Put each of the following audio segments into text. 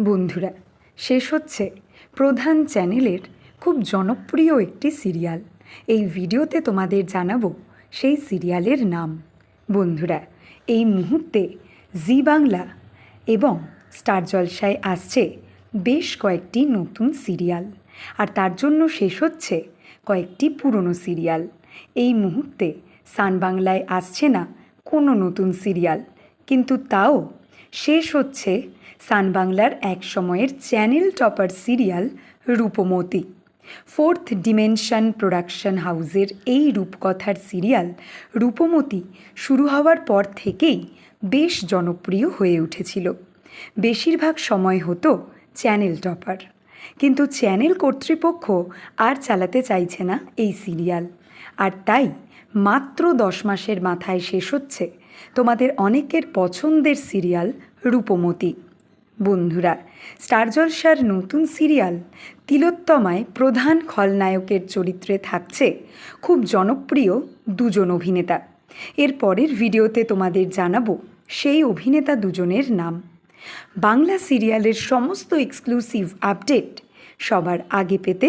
বন্ধুরা, শেষ হচ্ছে প্রধান চ্যানেলের খুব জনপ্রিয় একটি সিরিয়াল। এই ভিডিওতে তোমাদের জানাবো সেই সিরিয়ালের নাম। বন্ধুরা, এই মুহূর্তে জি বাংলা এবং স্টার জলসায় আসছে বেশ কয়েকটি নতুন সিরিয়াল, আর তার জন্য শেষ হচ্ছে কয়েকটি পুরনো সিরিয়াল। এই মুহূর্তে সান বাংলায় আসছে না কোনো নতুন সিরিয়াল, কিন্তু তাও শেষ হচ্ছে সান বাংলার এক সময়ের channel topper serial Roopmati. Fourth dimension production হাউসের এই রূপকথার সিরিয়াল রূপমতি শুরু হওয়ার পর থেকেই বেশ জনপ্রিয় হয়ে উঠেছিল। বেশিরভাগ সময় হতো চ্যানেল টপার, কিন্তু চ্যানেল কর্তৃপক্ষ আর চালাতে চাইছে না এই সিরিয়াল, আর তাই মাত্র 10 মাসের মাথায় শেষ হচ্ছে তোমাদের অনেকের পছন্দের সিরিয়াল রূপমতি। বন্ধুরা, স্টার জলসার নতুন সিরিয়াল তিলোত্তমায় প্রধান খলনায়কের চরিত্রে থাকছে খুব জনপ্রিয় দুজন অভিনেতা। এর পরের ভিডিওতে তোমাদের জানাবো সেই অভিনেতা দুজনের নাম। বাংলা সিরিয়ালের সমস্ত এক্সক্লুসিভ আপডেট সবার আগে পেতে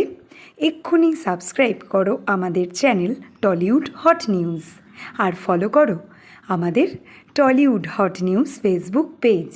এক্ষুনি সাবস্ক্রাইব করো আমাদের চ্যানেল টলিউড হট নিউজ, আর ফলো করো আমাদের Tollywood hot news Facebook page.